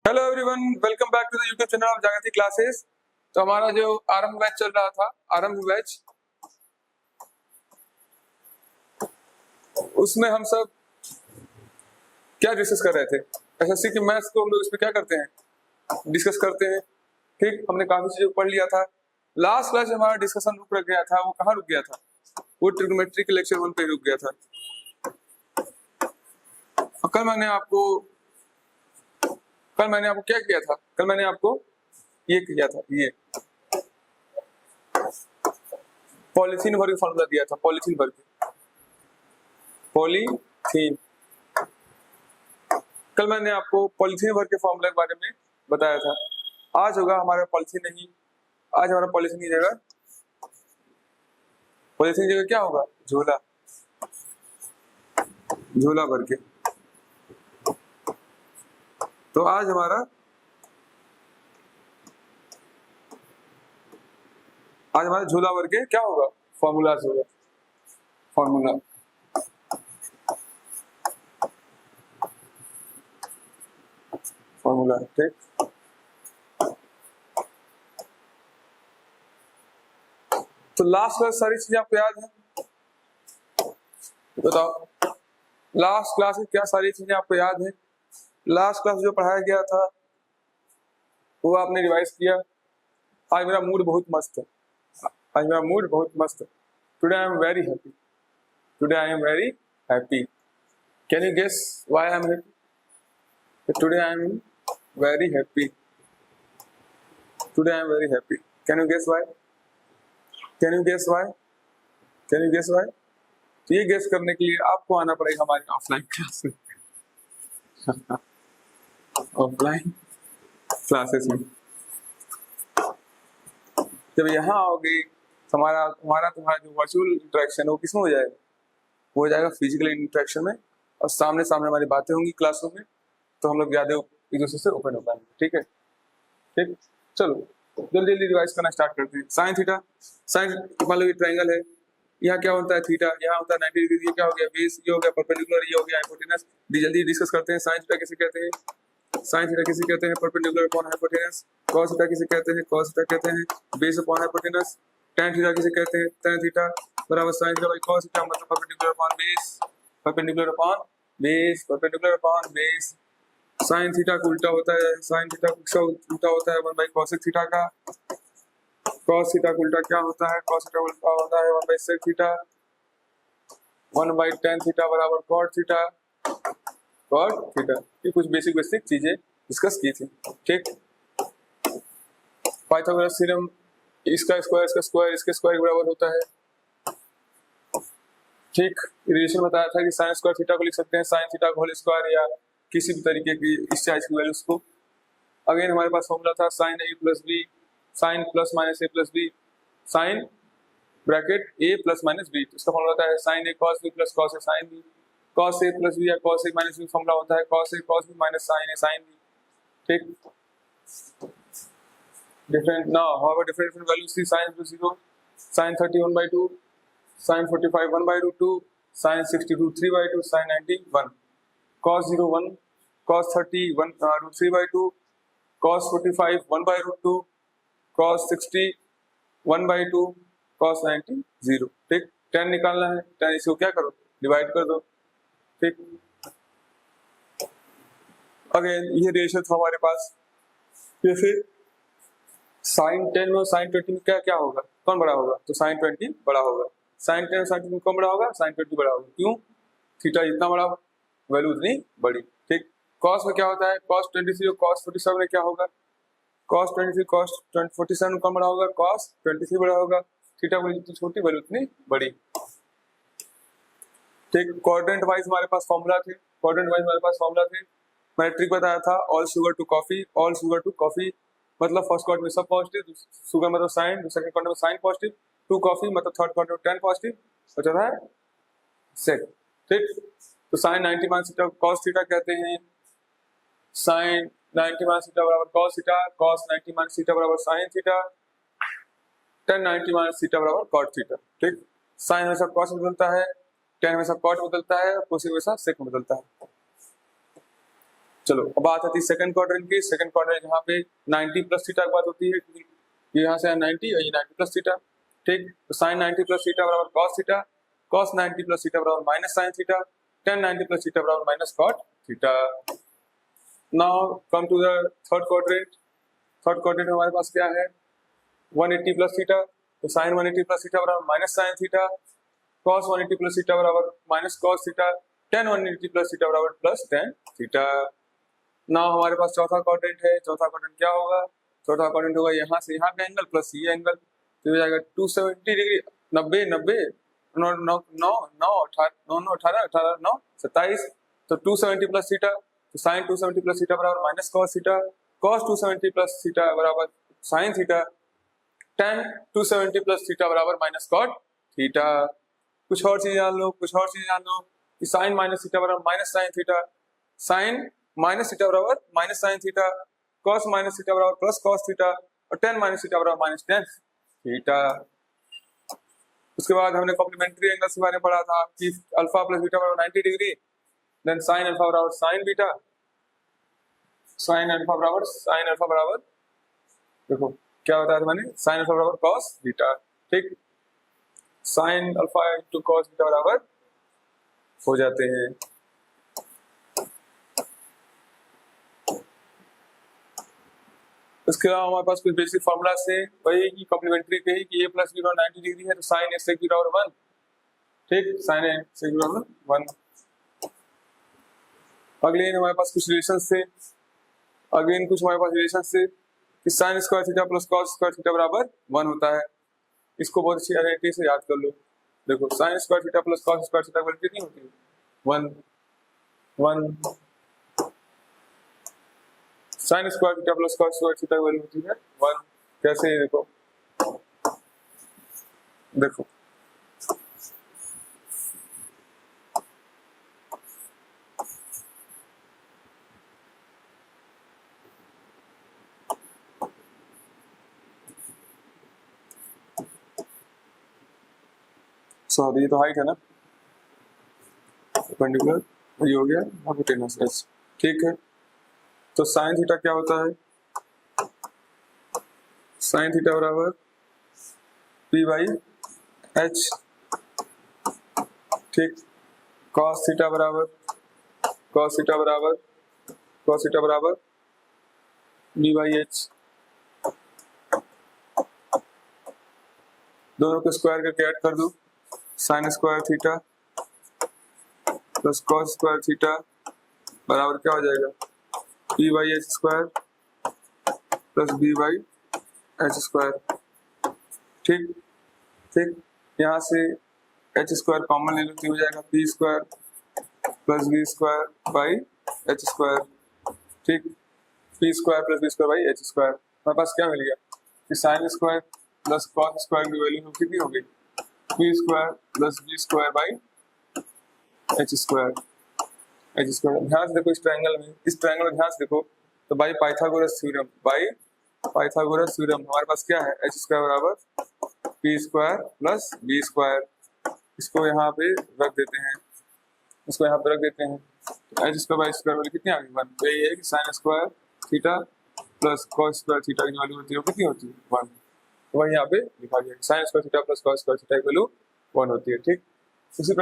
Hello everyone, welcome back to the YouTube channel of Jagriti classes. तो हमारा जो आरंभ बैच चल रहा था, आरंभ बैच, उसमें हम सब क्या डिस्कस कर रहे थे? एसएससी की मैथ्स को हम लोग इसमें क्या करते हैं, डिस्कस करते हैं। ठीक, हमने काफी चीजें पढ़ लिया था। लास्ट क्लास हमारा डिस्कशन रुक गया था, वो कहाँ रुक गया था? वो ट्रिग्नोमेट्री के लेक्चर 1 पे रुक गया था। कल मैंने आपको क्या किया था? कल मैंने आपको ये किया था, ये पॉलीथीन भर के फॉर्मूला दिया था। पॉलीथीन भर के, पॉलीथीन, कल मैंने आपको पॉलीथीन भर के फॉर्मूला के बारे में बताया था। आज होगा हमारा पॉलीथीन नहीं, आज हमारा पॉलीथीन की जगह, पॉलीथीन की जगह क्या होगा? झोला, झोला भर के। तो आज हमारा झोला भर के क्या होगा? फॉर्मूला होगा, फॉर्मूला। फॉर्मूला, ठीक। तो लास्ट क्लास सारी चीजें आपको याद है? बताओ, लास्ट क्लास की क्या सारी चीजें आपको याद है? लास्ट क्लास जो पढ़ाया गया था वो आपने रिवाइज किया? आज मेरा मूड बहुत मस्त है, आज मेरा मूड बहुत मस्त है। Today I am very happy, today I am very happy. Can you guess why I am happy? Today I am very happy, today I am very happy. Can you guess why? Can you guess why? Can you guess why? तो ये guess करने के लिए आपको आना पड़ेगा हमारी offline class में, ऑफलाइन क्लासेस में। जब यहाँ आओगे हमारा तुम्हारा जो वर्चुअल इंटरेक्शन है वो किसमें हो जाएगा? वो हो जाएगा फिजिकल इंटरेक्शन में, और सामने सामने हमारी बातें होंगी क्लासरूम में, तो हम लोग ज्यादा एक दूसरे से ओपन हो पाएंगे। ठीक है, ठीक। चलो जल्दी जल्दी रिवाइज करना स्टार्ट करते हैं। साइन थीटा, साइन मान लो ये ट्रायंगल है, यहाँ क्या होता है? थीटा, यहाँ होता है 90 डिग्री। ये क्या हो गया? बेस, ये हो गया परपेंडिकुलर, ये हो गया हाइपोटेनस। जल्दी डिस्कस करते हैं। साइन थीटा किसे कहते हैं? साइन थीटा किसे कहते हैं? Perpendicular upon hypotenuse. Cos theta किसे कहते हैं? कॉस थीटा कहते हैं base upon hypotenuse. tan theta किसे कहते हैं? tan थीटा बराबर sin theta by cos theta, मतलब perpendicular upon base, perpendicular upon base, perpendicular upon base. sin theta का उल्टा होता है, sin थीटा का उल्टा होता है 1 बाई cosec थीटा का। cos थीटा का उल्टा क्या होता है? cos थीटा उल्टा होता है 1 by sec theta. 1 by tan theta बराबर cot थीटा, cot थीटा। ये कुछ बेसिक चीजें डिस्कस की थी। ठीक, पाइथागोरस थ्योरम, इसका स्क्वायर इसके स्क्वायर के बराबर होता है। ठीक, रिलेशन बताया था कि साइन स्क्वायर थीटा को लिख सकते हैं साइन थीटा का होल स्क्वायर, या किसी भी तरीके की इस चार्ज की वैल्यूज को। अगेन हमारे पास फॉर्मूला था sine A plus B, sine plus minus A plus B, sine bracket A plus minus B. इसका फॉर्मूला होता है sine A cos B plus cos A sine B. Cos A plus B या cos A minus B formula होता है cos A cos B minus sine A sine B. ठीक, different now however different values see sin 0, sin 31 by 2, sin 45 1 by root 2, sin 62 3 by 2, sin 90 1, cos 0 1, cos 30 1 root 3 by 2, cos 45 1 by root 2, cos 60 1 by 2, cos 90 0। ठीक, tan निकालना है, tan इसको क्या करो? Divide कर दो। ठीक, अगेन ये रेशियो था हमारे पास। जैसे साइन 10 और साइन 20 में क्या क्या होगा? कौन बड़ा होगा? तो साइन 20 बड़ा होगा। साइन 10 साइन 20 कौन बड़ा होगा? साइन 20 बड़ा होगा। क्यों? थीटा जितना बड़ा वैल्यू उतनी बड़ी। ठीक, कॉस में क्या होता है? कॉस 23 और कॉस 47 में क्या होगा? कॉस 23 कॉस 47 कौन बड़ा होगा? कॉस 23 बड़ा होगा। थीटा वैल्यू जितनी छोटी वैल्यू उतनी बड़ी। ठीक, क्वाड्रेंट वाइज हमारे पास फॉर्मूला थे, क्वाड्रेंट वाइज हमारे पास फॉर्मूला थे। मैंने ट्रिक बताया था, all sugar to coffee, all sugar to coffee मतलब फर्स्ट क्वार्टर में सब पॉजिटिव, शुगर मतलब साइन, सेकंड क्वार्टर में साइन पॉजिटिव, टू कॉफी मतलब थर्ड क्वार्टर में tan पॉजिटिव, और चौथा है सेक। ठीक, तो sine 90 minus theta cos theta कहते हैं, साइन 90 माइनस थीटा बराबर cos theta, cos 90 minus theta बराबर sin theta, tan 90 minus theta बराबर cot थीटा। ठीक, साइन हमेशा cos में बदलता है, tan हमेशा cot में बदलता है, cos हमेशा sec में बदलता है। चलो अब बात आती है सेकंड क्वाड्रेंट की। सेकंड क्वाड्रेंट जहाँ पे 90 प्लस थीटा की बात होती है, ये यहाँ से 90 और ये 90 प्लस थीटा, ठीक। तो साइन 90 प्लस थीटा बराबर cos theta, cos 90 plus theta बराबर minus sine theta, tan 90 plus theta बराबर minus cot theta. Now come to the third quadrant. Third quadrant में हमारे पास क्या है, 180 प्लस थीटा, तो साइन 180 प्लस थीटा बराबर minus sine theta, cos 180 plus theta बराबर minus cos theta, tan 180 plus theta बराबर प्लस टेन थीटा। ना हमारे पास चौथा क्वाड्रेंट है। चौथा क्वाड्रेंट क्या होगा, चौथा क्वाड्रेंट होगा यहाँ से यहाँ का एंगल प्लस ये एंगल, तो हो जाएगा 270 डिग्री, 90 90 9 9 9 9 18 18 9 27, तो 270 प्लस थीटा, तो साइन 270 प्लस थीटा बराबर minus cos theta, cos 270 plus theta बराबर sine theta, tan 270 plus theta बराबर माइनस कॉट थीटा। कुछ और चीज जान लो, कुछ और चीज जान लो कि साइन माइनस थीटा बराबर minus sine theta, sine minus theta बराबर minus sine theta, cos minus theta बराबर प्लस कॉस थीटा, और टेन माइनस थीटा बराबर माइनस टेन थीटा। उसके बाद हमने कॉम्प्लीमेंट्री एंगल्स के बारे में पढ़ा था कि अल्फा प्लस बीटा बराबर 90 डिग्री, देन साइन अल्फा बराबर साइन बीटा, साइन अल्फा बराबर साइन अल्फा बराबर, देखो क्या बताया था मैंने, साइन अल्फा बराबर कॉस बीटा, ठीक। Sine alpha into cos beta बराबर हो जाते हैं। इसके अलावा हमारे पास कुछ बेसिक फॉर्मूला से वही की कॉम्प्लीमेंट्री के ही कि a प्लस बी बराबर 90 डिग्री है, तो साइन एक्स की बराबर 1, ठीक, साइन एक्स की बराबर 1। अगले हमारे पास कुछ रिलेशन से, अगेन कुछ हमारे पास रिलेशन से कि sine square theta plus cos square theta बराबर 1 होता है। इसको बहुत अच्छी आइडेंटिटी से याद कर लो। देखो sign square theta plus cos square theta value कितनी होती है, 1 1। Sign square theta plus cos square theta की वैल्यू होती है 1। कैसे, देखो देखो सॉरी, ये तो हाइट है ना, परपेंडिकुलर ये हो गया, हाइपोटेनस एच, ठीक है। तो साइन थीटा क्या होता है, साइन थीटा बराबर पी बाई एच, ठीक। कॉस थीटा बराबर कॉस थीटा बराबर कॉस थीटा बराबर बी बाई एच, दोनों को स्क्वायर करके ऐड कर दो, sine square theta plus cos square theta बराबर क्या हो जाएगा, P by H square plus B by H square, ठीक ठीक। यहाँ से एच स्क्वायर कॉमन ले लो तो हो जाएगा P square plus B square by H square, ठीक। P square plus B square by H square, हमारे पास क्या मिल गया कि sine square plus cos square की वैल्यू कितनी हो गई, P square plus B square by H square, H square. ध्यान से देखो इस ट्रायंगल में, इस ट्रायंगल में ध्यान से देखो, तो by Pythagoras theorem, by Pythagoras theorem हमारे पास क्या है, एच स्क्वायर बराबर P square plus B square. इसको यहाँ पे रख देते हैं, इसको यहाँ पे रख देते हैं, तो H square by square value कितनी आ गई 1। तो ये है कि sine square theta plus cos square theta की वैल्यू होती है, कितनी होती है 1। तो वही यहाँ पे लिखा गया, sign square theta plus cos square theta की वैल्यू 1 होती है, ठीक। उसी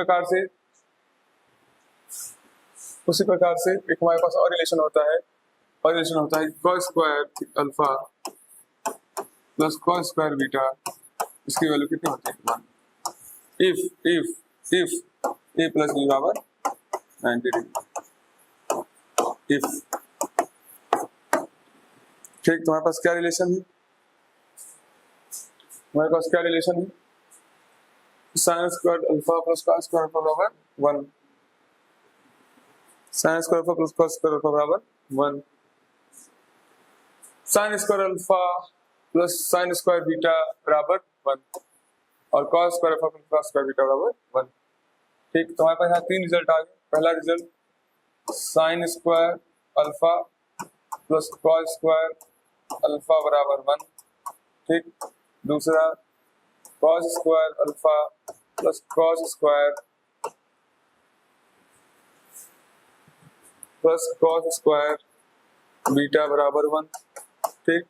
प्रकार से एक हमारे पास और रिलेशन होता है, और रिलेशन होता है cos square alpha plus cos square beta, इसकी वैल्यू कितनी होती है 1। इफ ए प्लस बी बराबर 90 डिग्री, इफ, ठीक। तुम्हारे पास क्या रिलेशन है, हमारे पास क्या रिलेशन है, sine square alpha plus cos square alpha बराबर 1, sign square alpha plus cos square alpha बराबर 1, sign square alpha plus sine square beta बराबर 1, और cos square alpha plus cos square beta बराबर 1, ठीक। तो हमारे पास यहाँ 3 रिजल्ट आ गए। पहला result sine square alpha plus cos square alpha बराबर 1, ठीक। दूसरा cos square alpha plus cos square plus cos square beta बराबर 1। ठीक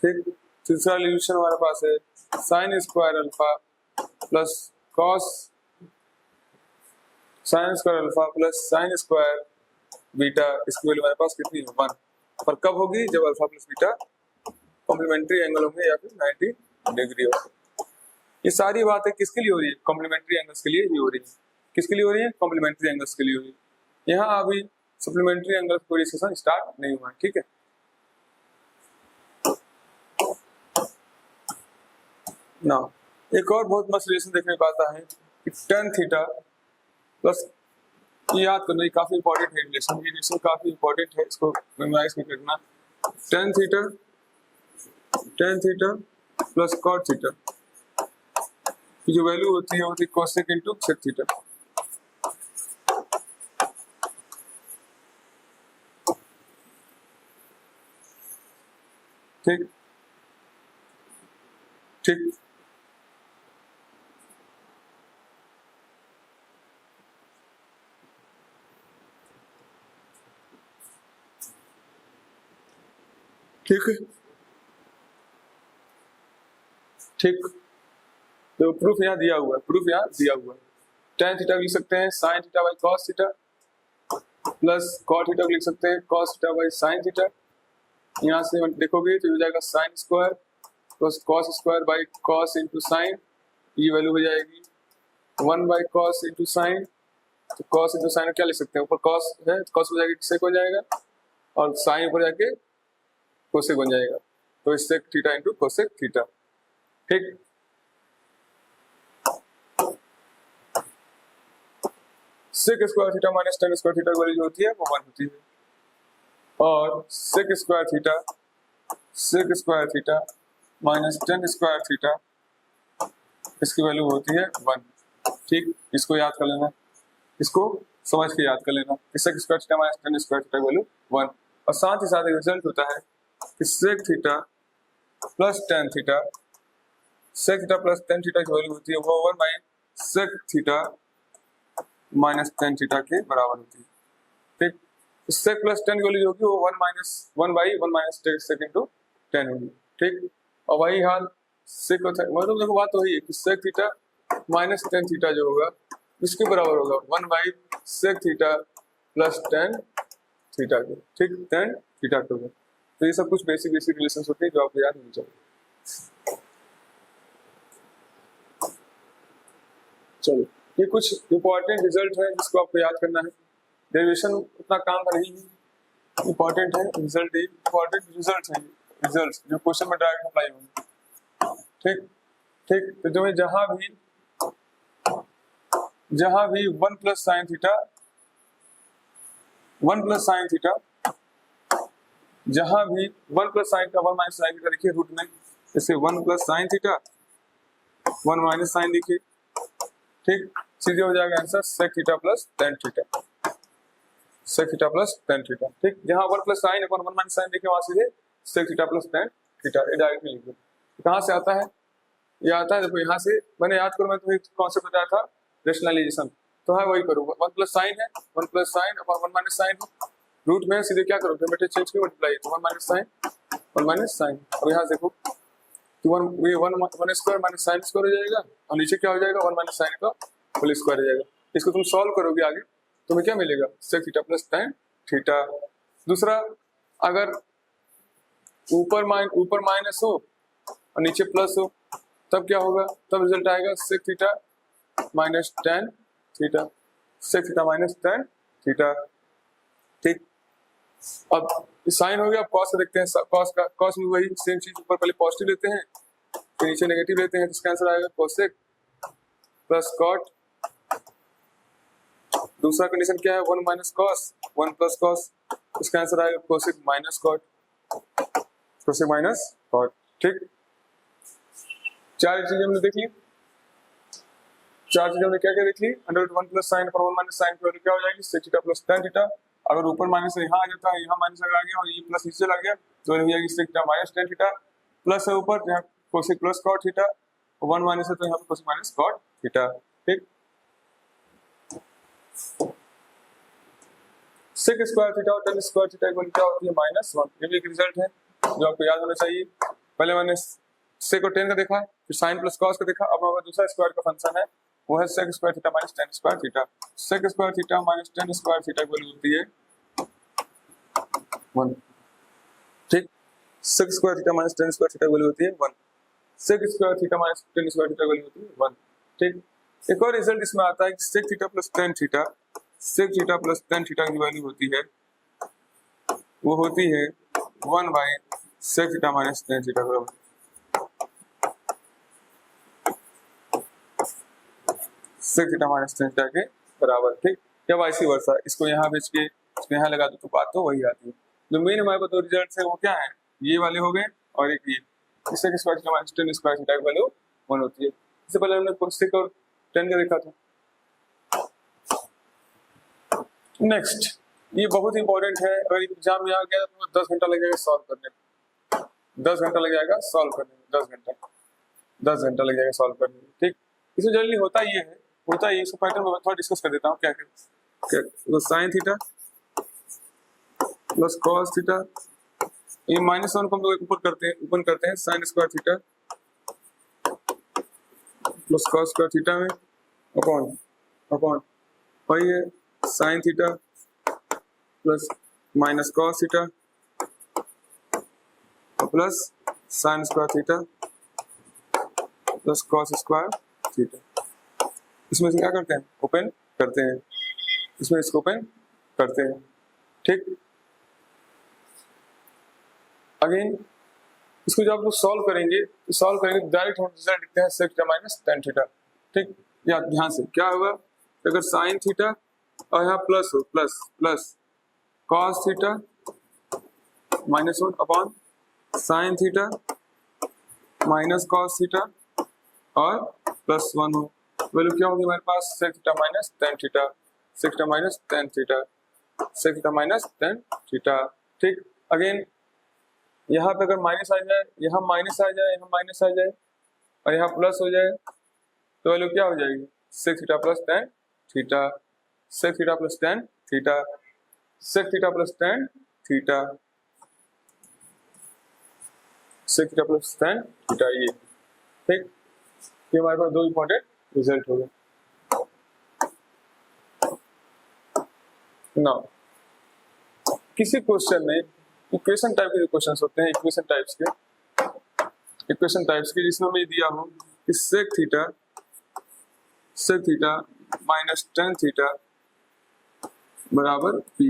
ठीक। तीसरा रिलेशन हमारे पास है sine square alpha plus cos sine square alpha plus sine square beta, इसकी वैल्यू हमारे पास कितनी है 1। पर कब होगी? जब alpha plus beta complementary angle होंगे या फिर 90 डिग्री होगा। ये सारी बातें किसके लिए हो रही है? कॉम्प्लीमेंट्री एंगल्स के लिए ही हो रही है। किसके लिए हो रही है? कॉम्प्लीमेंट्री एंगल्स के लिए हो रही है। यहाँ अभी सप्लीमेंट्री एंगल कोई डिस्कशन स्टार्ट नहीं हुआ है। ठीक है। ना एक और बहुत मस्त रिलेशन देखने को आता है कि tan थीटा प्लस, ये याद करना, ये काफी इंपॉर्टेंट है रिलेशन, ये रिलेशन काफी इंपॉर्टेंट है, इसको मेमोराइज कर रखना। tan theta plus cot theta की जो वैल्यू होती है वो होती है cosec इंटू sec थीटा। ठीक ठीक। ठीक है। ठीक। तो प्रूफ यहाँ दिया हुआ है, प्रूफ यहाँ दिया हुआ है। tan थीटा लिख सकते हैं sin theta by cos theta plus cot theta लिख सकते हैं cos theta by sin theta. यहाँ से देखोगे तो हो जाएगा sine square plus cos square by cos into sine, ये वैल्यू हो जाएगी 1 बाई कॉस इंटू साइन। तो कॉस इंटू साइन क्या लिख सकते हैं? ऊपर कॉस है तो कॉस हो जाएगा सेक हो जाएगा और साइन ऊपर जाके कोसेक बन जाएगा, तो इससे थीटा इंटू कोसेक थीटा। ठीक। Sec square theta minus tan square theta की वैल्यू जो होती है वो 1 होती है, और sec square theta minus tan square theta इसकी वैल्यू होती है 1। ठीक। इसको याद कर लेना, इसको समझ के याद कर लेना कि sec square theta minus tan square theta की वैल्यू 1। और साथ ही साथ रिजल्ट होता है कि sec theta plus tan theta, sec theta plus tan theta की वैल्यू होती है वो 1 by sec theta minus tan theta के बराबर होती है। ठीक। सेक प्लस टेन की वैल्यू होगी वो 1 by 1 minus sec into tan होगी। ठीक। और वही हाल सेक, मतलब देखो बात वही है कि sec theta minus tan theta जो होगा इसके बराबर होगा 1 by sec theta plus tan theta के। ठीक। टेन थीटा के होगा। तो ये सब कुछ बेसिक रिलेशन होते हैं जो आपको याद होनी चाहिए। चलो, ये कुछ इंपॉर्टेंट रिजल्ट है जिसको आपको याद करना है। डेरिवेशन उतना काम का नहीं है, इंपॉर्टेंट है रिजल्ट, इंपॉर्टेंट रिजल्ट है, रिजल्ट जो क्वेश्चन में डायरेक्ट अप्लाई होंगे। ठीक ठीक। तो जो है जहां भी 1 प्लस साइन थीटा जहां भी 1 प्लस साइन का 1 माइनस साइन थीटा लिखिए रूट में, जैसे 1 plus sine theta 1 minus sine लिखिए। ठीक। सीधे हो जाएगा answer sec theta plus tan theta, sec theta plus tan theta. ठीक। जहां 1 प्लस साइन अपन 1 माइनस साइन लिखे वहां सीधे sec theta plus tan theta, ये डायरेक्टली लिख दो। कहां से आता है? ये आता है देखो यहाँ से, मैंने याद करो, मैं तुम्हें कॉन्सेप्ट बताया था रेशनलाइजेशन, तो है वही करो। 1 प्लस साइन है, 1 प्लस साइन और 1 माइनस साइन रूट में सीधे क्या करो, डेरिवेटिव चेंज करो, मल्टीप्लाई, तो 1 माइनस साइन 1 माइनस साइन। अब यहाँ देखो तो 1 स्क्वायर माइनस साइन स्क्वायर हो जाएगा और नीचे क्या हो जाएगा 1 माइनस साइन का होल स्क्वायर हो जाएगा। इसको तुम सॉल्व करोगे आगे तुम्हें क्या मिलेगा? Sec theta plus tan theta. दूसरा, अगर ऊपर माइनस हो और नीचे प्लस हो तब क्या होगा? तब रिजल्ट आएगा sec theta minus tan theta, sec theta minus tan theta. ठीक। अब साइन हो गया, अब कॉस का देखते हैं। कॉस में वही सेम चीज, ऊपर पहले पॉजिटिव लेते हैं फिर नीचे नेगेटिव लेते हैं, तो इसका आंसर आएगा कोसेक प्लस कॉट। दूसरा कंडीशन क्या है? 1 माइनस कॉस 1 प्लस कॉस, इसका आंसर आएगा cosec minus cot, cosec minus cot. ठीक। चार चीजें हमने देख ली, चार चीजें हमने क्या क्या देख ली? अंडर रूट 1 प्लस साइन पर 1 माइनस साइन की वैल्यू क्या हो जाएगी? Sec theta plus tan theta. अगर ऊपर माइनस यहाँ आ जाता है, यहाँ माइनस अगर आ गया और ये प्लस नीचे लग गया तो हो जाएगी sec theta minus tan theta. Plus है ऊपर यहाँ cosec plus cot theta, 1 minus है तो यहाँ पे कोसेक माइनस कॉट थीटा। ठीक। सेक स्क्वायर थीटा और टेन स्क्वायर थीटा इक्वल क्या होती है -1। ये भी एक रिजल्ट है जो आपको याद होना चाहिए। पहले मैंने सेक और टेन का देखा, फिर साइन प्लस कॉस का देखा, अब हमारा दूसरा स्क्वायर का फंक्शन है वो है sec square theta minus tan square theta. Sec square theta minus tan square theta equal होती है 1। ठीक, sec square theta minus tan square theta equal होती है 1। Sec square theta minus tan square theta equal होती है 1। ठीक, एक और रिजल्ट इसमें आता है कि sec theta plus tan theta, sec theta plus tan theta की वैल्यू होती है वो होती है 1 by sec theta minus tan theta बराबर sec theta minus tan theta के बराबर। ठीक, या वाइस वर्सा, इसको यहाँ भेज के इसको यहाँ लगा दो तो बात तो वही आती है। जो मेन हमारे पास दो रिजल्ट है वो क्या है, ये वाले हो गए और एक ये, इससे square theta minus tan square theta की वैल्यू 1 होती है। इससे पहले हमने सेक और टेन का देखा था। नेक्स्ट, ये बहुत इंपॉर्टेंट है, अगर एग्जाम में आ गया तो 10 घंटा लग जाएगा सॉल्व करने में, 10 घंटा लग जाएगा सॉल्व करने में, 10 घंटा लग जाएगा सॉल्व करने में। ठीक, इसमें जनरली होता ये है, इसको पैटर्न में थोड़ा डिस्कस कर देता हूँ क्या क्या तो sine theta plus cos theta, ये -1 को हम लोग ऊपर करते हैं sign square theta plus cos square theta में अपॉन वही है sine theta plus minus cos theta plus sine square theta plus cos square theta. इसमें से क्या करते हैं, ओपन करते हैं, इसमें इसको ओपन करते हैं। ठीक, अगेन इसको जब आप लोग सॉल्व करेंगे तो डायरेक्ट हम रिजल्ट लिखते हैं sec theta minus tan theta. ठीक, या ध्यान से क्या होगा, अगर साइन थीटा और यहाँ प्लस हो plus cos theta -1 upon sine theta minus cos theta और +1 हो, वैल्यू क्या होगी हमारे पास sec theta minus tan theta, sec theta minus tan theta, sec theta minus tan theta. ठीक, अगेन यहाँ पे अगर माइनस आ जाए, यहाँ माइनस आ जाए, यहाँ माइनस आ जाए और यहाँ प्लस हो जाए तो वैल्यू क्या हो जाएगी sec theta plus tan theta, sec theta plus tan theta, sec theta plus tan theta, sec theta plus tan theta. ये ठीक, ये हमारे पास दो इंपॉर्टेंट रिजल्ट हो गए। नाउ किसी क्वेश्चन में इक्वेशन टाइप के क्वेश्चंस होते हैं, इक्वेशन टाइप्स के जिसमें हमें दिया हो कि sec theta minus tan theta बराबर पी।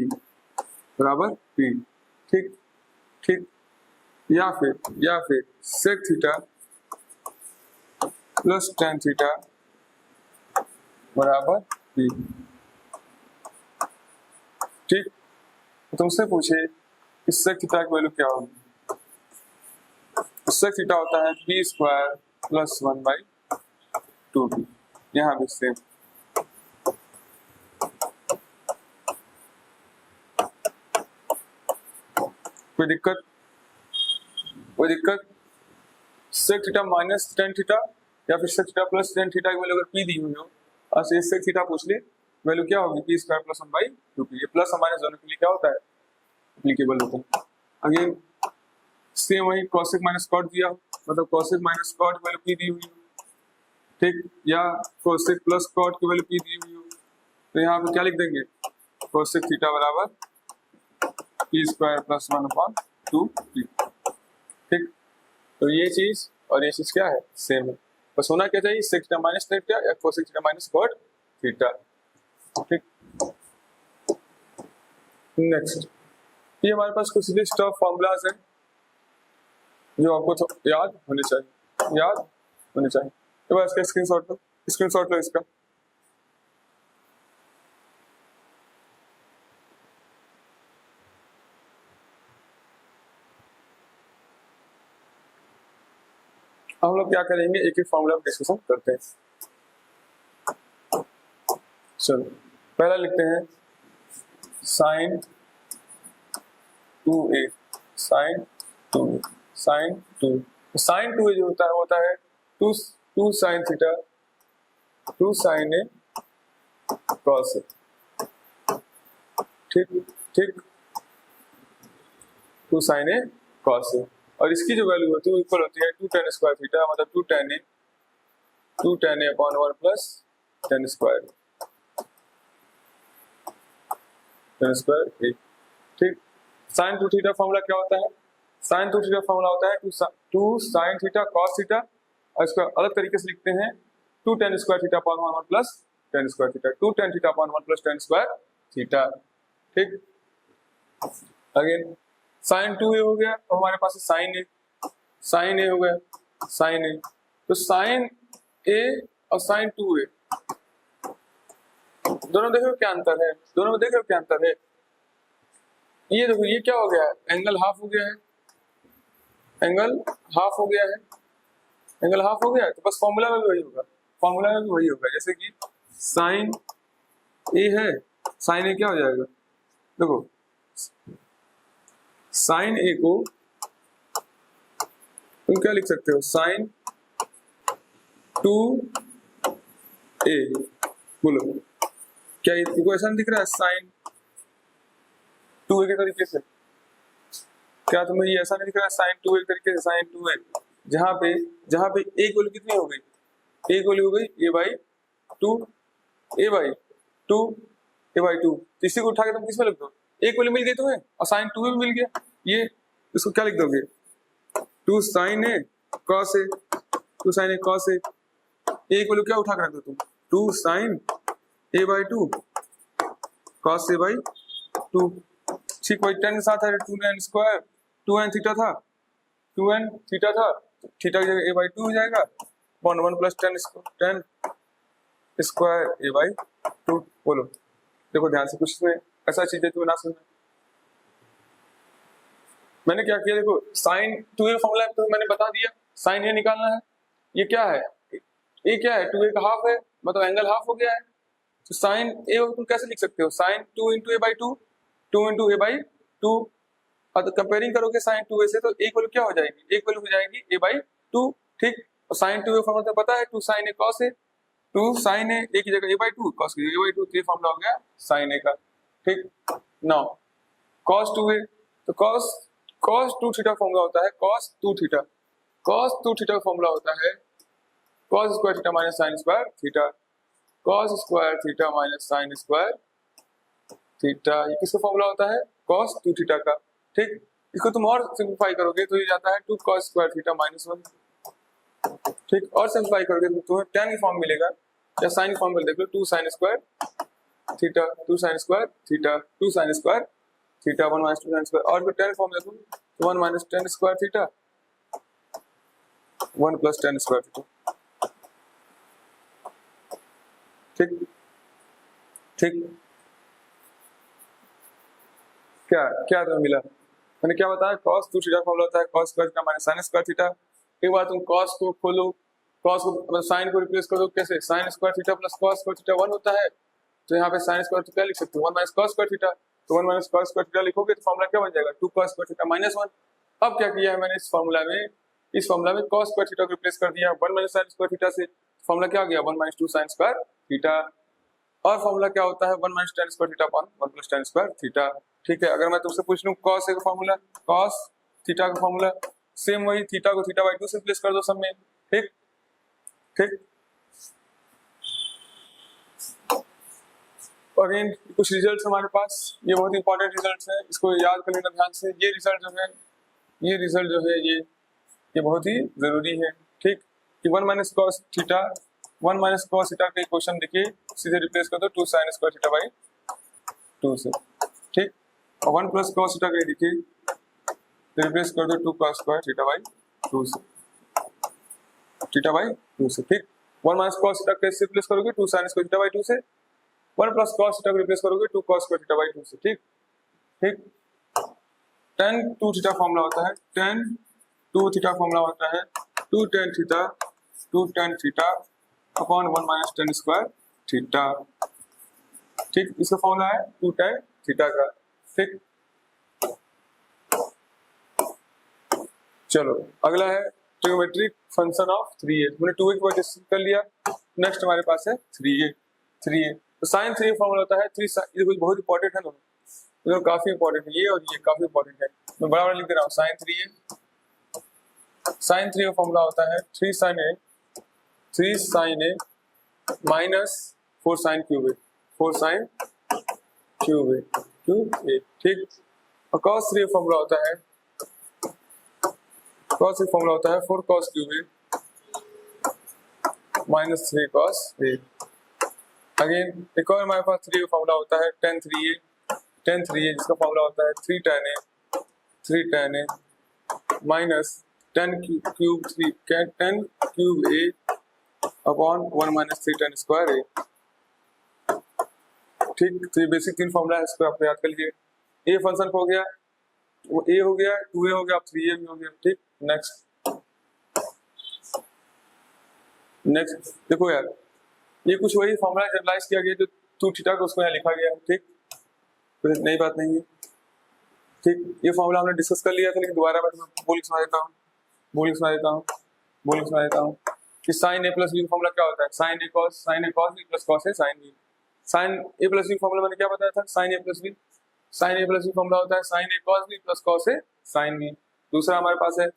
ठीक, या फिर sec theta plus tan theta बराबर पी। ठीक, तो तुमसे पूछे कि सेक थीटा की वैल्यू क्या होगी, सेक थीटा होता है पी स्क्वायर प्लस 1/2p। यहाँ भी सेम, कोई दिक्कत sec theta minus tan theta या फिर sec theta plus tan theta की वैल्यू अगर पी दी हुई हो और सेक थीटा पूछ ले, वैल्यू क्या होगी पी स्क्वायर प्लस 1/2p। ये प्लस और माइनस दोनों के लिए क्या होता है, एप्लीकेबल होता है। अगेन सेम वही कॉसेक माइनस कॉट दिया, मतलब कॉसेक माइनस कॉट की वैल्यू पी दी हुई हो, ठीक, या कॉसेक प्लस कॉट की वैल्यू पी दी हुई हो, तो यहाँ पे क्या लिख देंगे कॉसेक थीटा बराबर पी स्क्वायर प्लस 1/2p। ठीक, तो ये चीज और ये चीज क्या है, सेम है। बस होना क्या चाहिए sec theta minus tan theta या cosec theta minus cot theta. ठीक, नेक्स्ट, ये हमारे पास कुछ लिस्ट ऑफ फॉर्मूलाज हैं जो आपको याद होने चाहिए। तो इसका स्क्रीनशॉट लो इसका। हम लोग क्या करेंगे, एक एक फॉर्मूला डिस्कशन करते हैं। चलो पहला लिखते हैं साइन 2a, साइन 2 जो होता है 2 sine theta 2 sine A cos A. ठीक, ठीक, 2 sin a cos a, और इसकी जो वैल्यू होती है वो इक्वल होती है 2 tan स्क्वायर थीटा, मतलब 2 tan a upon 1 plus tan square a। ठीक, sin 2 थीटा फॉर्मूला क्या होता है? sin 2 थीटा फॉर्मूला होता है 2 sin थीटा cos थीटा, और इसको अलग तरीके से लिखते हैं 2 tan square theta upon 1 plus tan square theta, 2 tan theta upon 1 plus tan square theta. ठीक, अगेन sin 2a हो गया, और हमारे पास sin a हो गया, sin a, तो sin a और sin 2a दोनों देखो क्या अंतर है, दोनों में देखो क्या अंतर है। ये देखो ये क्या हो गया है, एंगल हाफ हो गया है, एंगल हाफ हो गया है, एंगल हाफ हो गया है, तो बस फॉर्मूला में भी वही होगा, फॉर्मूला में भी वही होगा। जैसे कि sin a है, sin a क्या हो जाएगा, देखो sin a को तुम क्या लिख सकते हो, sin 2a, बोलो क्या ये इक्वेशन दिख रहा है sin 2a के तरीके से? क्या तुम्हें ये ऐसा नहीं दिख रहा है sin 2a के तरीके से, sin 2a जहां पे a की वैल्यू कितनी हो गई, a की वैल्यू हो गई a by 2, a by 2, a by 2, तो इसी को उठा के तुम किस में लिख दो, a की वैल्यू मिल गई तुम्हें और sin 2a भी मिल गया, ये इसको क्या लिख दोगे, 2 sin a cos a, 2 sin a cos a, a की वैल्यू क्या उठा के रख दो तुम, 2 sin a by 2 cos a by 2। ठीक, वही tan के साथ है 2 tan स्क्वायर, 2n थीटा था, 2n थीटा था, थीटा की जगह a बाई 2 हो जाएगा, 1 plus tan square a by 2। बोलो, देखो ध्यान से, कुछ में ऐसा चीज है तुम्हें ना समझ, मैंने क्या किया, देखो sin 2a फॉर्मूला तो मैंने बता दिया, sin a निकालना है, ये क्या है, a क्या है, 2a का हाफ है, मतलब एंगल हाफ हो गया है, तो sin a तुम कैसे लिख सकते हो, sin 2 into a by 2, 2 into a by 2, और तो कंपेयरिंग करोगे sin 2a से, तो एक वैल्यू क्या हो जाएगी, एक वैल्यू हो जाएगी a बाई 2। ठीक, और sin 2a फॉर्मूला तो पता है 2 sin a cos a, 2 sin a, a की जगह a बाई 2, cos की जगह a बाई 2, तो ये फॉर्मूला हो गया sin a का। ठीक, नाउ cos 2a, तो cos 2 थीटा फॉर्मूला होता है cos 2 theta, cos 2 theta formula होता है cos square theta minus sin square theta, cos square theta minus sin square theta, ये किसका फॉर्मूला होता है, cos 2 थीटा का। ठीक, इसको तुम और सिंपलीफाई करोगे तो ये जाता है 2 cos स्क्वायर थीटा माइनस 1। ठीक, और सिंपलीफाई करोगे तो तुम्हें tan की फॉर्म मिलेगा, या sin की फॉर्म में देख लो, 2 sin square theta, 2 sin square theta, 2 sin square theta, 1 minus 2 sin square, और tan फॉर्म देखो तो 1 minus tan square theta, 1 plus tan square theta. ठीक, ठीक, क्या क्या तुम्हें मिला, मैंने क्या बताया, cos 2 थीटा फॉर्मूला होता है cos square theta minus sin square theta. एक बार तुम cos को खोलो, cos को मतलब sin को रिप्लेस कर दो, कैसे, sin square theta plus cos square theta 1 होता है, तो यहाँ पे sin स्क्वायर थीटा लिख सकते हो 1 माइनस cos स्क्वायर थीटा, तो 1 माइनस cos स्क्वायर थीटा लिखोगे तो फॉर्मूला क्या बन जाएगा, 2 cos स्क्वायर थीटा माइनस 1। अब क्या किया है मैंने इस फॉर्मूला में cos स्क्वायर थीटा को रिप्लेस कर दिया 1 माइनस sin स्क्वायर थीटा से, फॉर्मूला क्या आ गया 1 माइनस 2 sin स्क्वायर थीटा, और फॉर्मूला क्या होता है 1 minus tan square theta upon 1 plus tan square theta. ठीक है, अगर मैं तुमसे पूछ लूं cos a का फॉर्मूला, cos थीटा का फॉर्मूला, सेम वही, थीटा को थीटा बाई 2 से रिप्लेस कर दो सब में। ठीक, ठीक, और इन कुछ रिजल्ट्स हमारे पास, ये बहुत इंपॉर्टेंट रिजल्ट्स हैं, इसको याद कर लेना ध्यान से। ये रिजल्ट जो है ये बहुत ही जरूरी है। ठीक, कि 1 minus cos theta, 1 minus cos theta का इक्वेशन देखिए, सीधे रिप्लेस कर दो 2 sin स्क्वायर थीटा बाई 2 से। ठीक, और 1 प्लस cos थीटा का देखिए, रिप्लेस कर दो 2 cos स्क्वायर थीटा बाई 2 से, थीटा बाई 2 से। ठीक, 1 माइनस cos थीटा कैसे रिप्लेस करोगे, 2 sin स्क्वायर थीटा बाई 2 से, 1 प्लस cos थीटा को रिप्लेस करोगे 2 cos स्क्वायर थीटा बाई 2 से। ठीक, ठीक, tan 2 थीटा फॉर्मूला होता है, tan 2 थीटा फॉर्मूला होता है 2 tan theta upon 1 minus tan square theta. ठीक, इसका फॉर्मूला है 2 tan थीटा का। ठीक, चलो अगला है ट्रिग्नोमेट्रिक फंक्शन ऑफ 3a, मैंने 2a की वजह से कर लिया, नेक्स्ट हमारे पास है 3a। तो sin 3a फॉर्मूला होता है 3 sin, ये कुछ बहुत इंपॉर्टेंट है दोनों, तो काफी इंपॉर्टेंट है ये, और ये काफी इंपॉर्टेंट है। मैं बराबर लिख दे रहा हूँ, साइन 3a, साइन 3 का फॉर्मूला होता है 3 sin a minus 4 sin cube A, 4 sin cube A, ठीक। और cos 3 का फॉर्मूला होता है, cos 3 फॉर्मूला होता है 4 cos क्यूब ए माइनस 3 cos ए। अगेन एक और हमारे पास 3 का फॉर्मूला होता है tan 3a, जिसका फॉर्मूला होता है 3 tan a minus 10 cube a upon 1 minus 3 tan square A, ठीक। तो ये बेसिक 3 फॉर्मूला है, इसको आप याद कर लीजिए। ए फंक्शन हो गया, वो ए हो गया, 2a हो गया, अब 3a भी हो गया, ठीक। नेक्स्ट देखो यार, ये कुछ वही फॉर्मूला जनरलाइज किया गया जो 2 थीटा को उसको यहाँ लिखा गया है, ठीक। कोई नई बात नहीं है, ठीक। ये फॉर्मूला हमने डिस्कस कर लिया था, लेकिन दोबारा मैं तुम्हें बोल के सुना देता हूँ कि साइन ए प्लस बी का फॉर्मूला क्या होता है, sine A cos B plus cos A sine B. Sine A plus B formula मैंने क्या बताया था, sine A plus B formula होता है sine A cos B plus cos A sine B. दूसरा हमारे पास है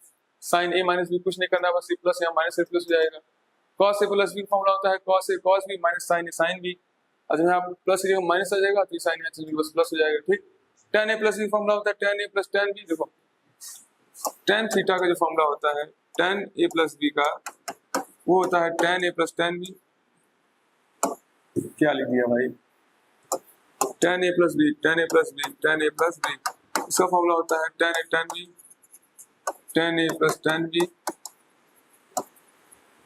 साइन ए माइनस बी, कुछ नहीं करना, बस ए प्लस या माइनस ए प्लस हो जाएगा। Cos A plus B formula होता है cos A cos B minus sine A sine B. और यहाँ प्लस की जगह माइनस आ जाएगा, तो साइन ए बस प्लस हो जाएगा, ठीक। tan A plus B formula होता है tan A plus tan B. देखो tan थीटा का जो फॉर्मूला होता है tan ए प्लस बी का, वो होता है tan A plus tan B. क्या लिख दिया भाई, tan ए प्लस बी, इसका फॉर्मूला होता है tan A tan B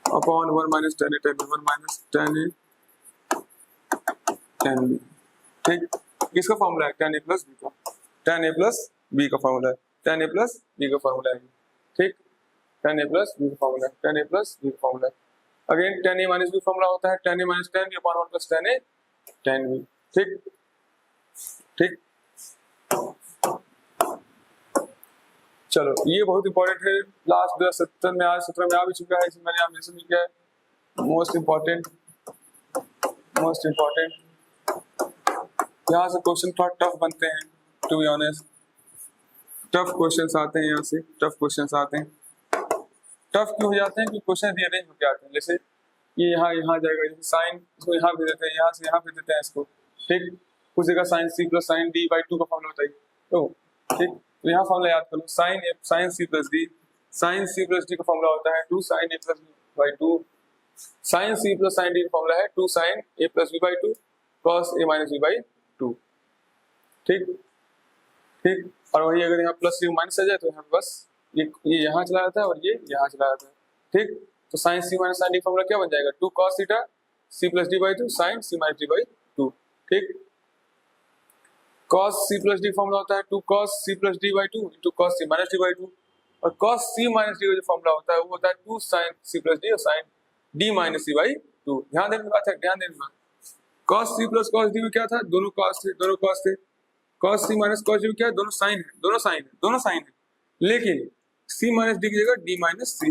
upon 1 minus tan A tan B, 1 minus tan A tan B, ठीक। किसका फॉर्मूला है, tan ए प्लस बी का, tan ए प्लस बी का फॉर्मूला है, ठीक। tan ए प्लस बी का फॉर्मूला है। Again tan A minus B formula होता है tan A minus tan B upon 1 plus tan A tan B, ठीक। चलो ये बहुत इंपॉर्टेंट है, लास्ट 2017 में, आज 17 में आ भी चुका है, इसमें मैंने यहाँ मेंशन किया है। मोस्ट इम्पोर्टेंट, यहाँ से क्वेश्चन थोड़ा टफ बनते हैं, to be honest. Tough questions आते हैं, यहाँ से टफ क्वेश्चंस आते हैं। टफ क्यों हो जाते हैं, क्योंकि क्वेश्चन रीअरेंज होकर आते हैं। जैसे ये यहाँ जाएगा, जैसे साइन इसको यहाँ भेज देते हैं, यहाँ से यहाँ भेज देते हैं इसको, ठीक। कुछ जगह sine C plus sine D by 2 का फॉर्मूला बताइए, तो ठीक। तो यहाँ फॉर्मूला याद करो, साइन सी प्लस डी का फॉर्मूला होता है 2 sine A plus B by 2। Sine C plus sine D का फॉर्मूला है 2 sine A plus B by 2 cos A minus B by 2, ठीक। और वही अगर यहाँ प्लस माइनस आ जाए तो यहाँ बस ये यहाँ चला जाता है और ये यहाँ चला जाता है, ठीक। तो sine C minus sine D formula क्या बन जाएगा, 2 cos theta C plus D by 2 sine C minus D by 2, ठीक। cos C plus D formula होता है 2 cos C plus D by 2 into cos C minus D by 2। और cos C minus D का जो formula होता है वो होता है 2 sin सी प्लस डी और sin D minus C by 2। ध्यान देने की बात है, cos C plus cos D में क्या था, दोनों cos थे। cos C minus cos D में क्या है, दोनों साइन है, लेकिन सी माइनस डी की जगह डी माइनस सी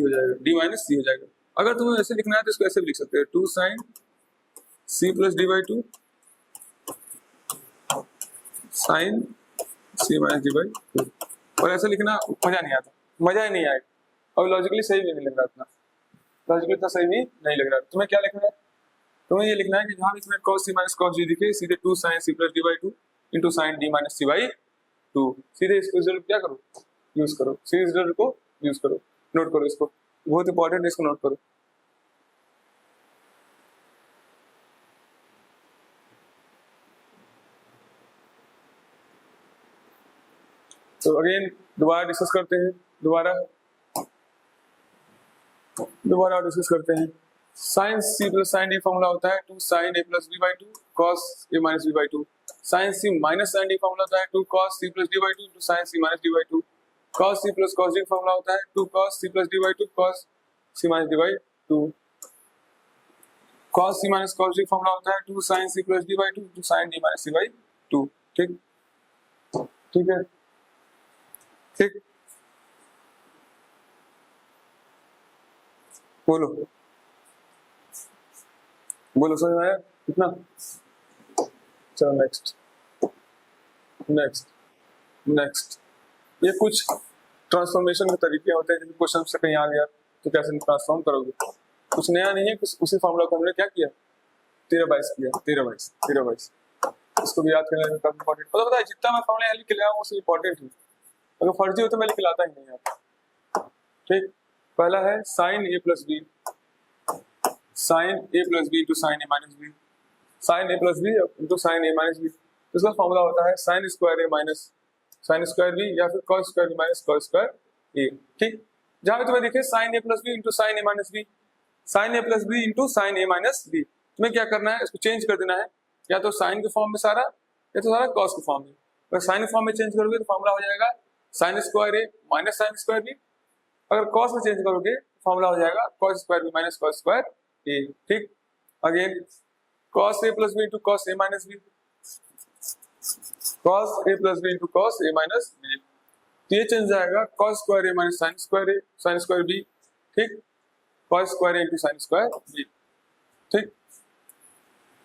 हो जाएगा, अगर तुम्हें ऐसे लिखना है तो इसको ऐसे भी लिख सकते हैं, 2 sin C plus D by 2 sin C minus D by 2। और ऐसे लिखना मजा ही नहीं आएगा, और लॉजिकली सही भी नहीं लग रहा इतना, तुम्हें क्या लिखना है, तुम्हें ये लिखना है कि जहाँ भी तुम्हें cos C minus cos D दिखे, सीधे 2 sin C plus D by 2 into sine D minus C by 2, सीधे इसको रिजल्ट क्या करो, यूज करो, सीरीज रिजल्ट को यूज करो, नोट करो इसको, बहुत इंपॉर्टेंट है, इसको नोट करो। तो अगेन दोबारा डिस्कस करते हैं, दोबारा डिस्कस करते हैं। Sine C plus sine D formula होता है 2 sine A plus B by 2 cos A minus B by 2। Sine C minus sine D formula होता है 2 cos C plus D by 2 into sine C minus D by 2। cos C plus cos D formula होता है 2 cos C plus D by 2 cos C minus D by 2। cos C minus cos D formula होता है 2 sin C plus D by 2 into sine D minus C by 2, ठीक है, ठीक। बोलो समझ में आया कितना। चलो नेक्स्ट नेक्स्ट, ये कुछ ट्रांसफॉर्मेशन के तरीके होते हैं। जैसे क्वेश्चन से कहीं आ गया तो कैसे ट्रांसफॉर्म करोगे, कुछ नया नहीं है, कुछ उसी फॉर्मूला को हमने क्या किया, 13/22 किया, 13/22। इसको भी याद करना काफी इंपॉर्टेंट। मतलब पता है जितना मैं फॉर्मूला यहाँ लिख के लाया हूँ उससे इंपॉर्टेंट है, अगर फर्जी हो तो मैं लिख के लाता ही नहीं यहाँ। ठीक, पहला है sine A plus B, sine A plus B into sine A minus B, sine A plus B into sine A minus B. इसका फॉर्मूला होता है sine square A minus sine square B या फिर cos square B minus cos square A. ठीक, जहां पे तुम्हें दिखे sine A plus B into sine A minus B, sine A plus B into sine A minus B, तुम्हें क्या करना है, इसको चेंज कर देना है, या तो साइन के फॉर्म में सारा या तो सारा कॉस के फॉर्म में। अगर साइन फॉर्म में चेंज करोगे तो फॉर्मूला हो जाएगा sine square A minus sine square B, अगर कॉस में चेंज करोगे फॉर्मूला हो जाएगा cos square B minus cos square A. ठीक, again cos A plus B into cos A minus B, cos A plus B into cos A minus B, तो ये change जाएगा cos square A minus sine square A sine square B. ठीक, cos square A into sine square B. ठीक,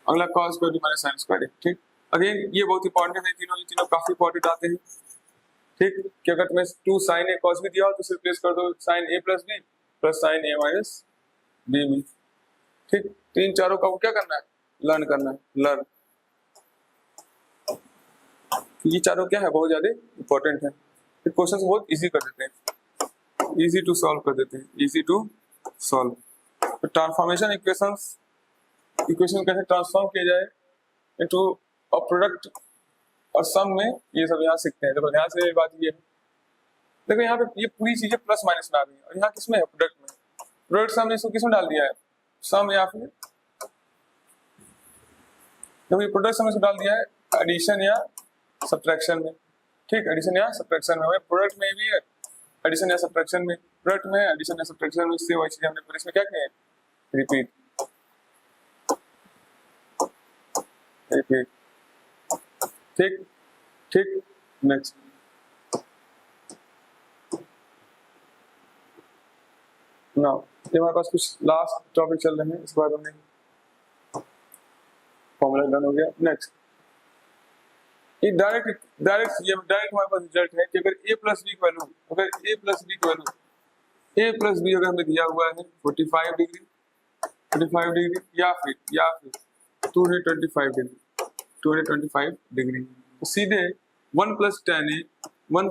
अगला cos square B minus sine square A. ठीक, again ये बहुत important है, तीनों ये तीनों काफी इंपॉर्टेंट आते हैं। ठीक, कि अगर तुम्हें 2 साइन ए कॉस बी दिया हो तो सिर्फ रिप्लेस कर दो sign A plus B plus sign A minus B में। ठीक, तीन चारों का क्या करना है, लर्न करना है, लर्न। ये चारों क्या है, बहुत ज्यादा इंपॉर्टेंट है, फिर क्वेश्चन बहुत इजी कर देते हैं, इजी टू सॉल्व कर देते हैं, इजी टू सॉल्व। तो ट्रांसफॉर्मेशन इक्वेशंस, इक्वेशन कैसे ट्रांसफॉर्म किया जाए इनटू अ प्रोडक्ट और सम में, ये सब यहाँ सीखते हैं। देखो ध्यान से बात ये है, देखो यहाँ पे ये पूरी चीजें प्लस माइनस में आ गई और यहाँ किसमें है, प्रोडक्ट में। प्रोडक्ट सम इसको किसमें डाल दिया है, सम, या फिर जब ये प्रोडक्ट सम इसको डाल दिया है एडिशन या सब्ट्रैक्शन में। ठीक, एडिशन या सब्ट्रैक्शन में, प्रोडक्ट में भी है एडिशन या सब्ट्रैक्शन में, प्रोडक्ट में एडिशन या सब्ट्रैक्शन में, इससे वही चीज हमने इसमें क्या किया है, रिपीट रिपीट। ठीक ठीक, नेक्स्ट ना, ये हमारे पास कुछ लास्ट टॉपिक चल रहे हैं, इसके बाद हमने फॉर्मूला डन हो गया। नेक्स्ट, ये डायरेक्ट हमारे पास रिजल्ट है कि अगर a प्लस बी की वैल्यू, अगर a प्लस बी की वैल्यू a प्लस बी अगर हमें दिया हुआ है 45 डिग्री या फिर 225 डिग्री, तो सीधे 1 प्लस टेन ए 1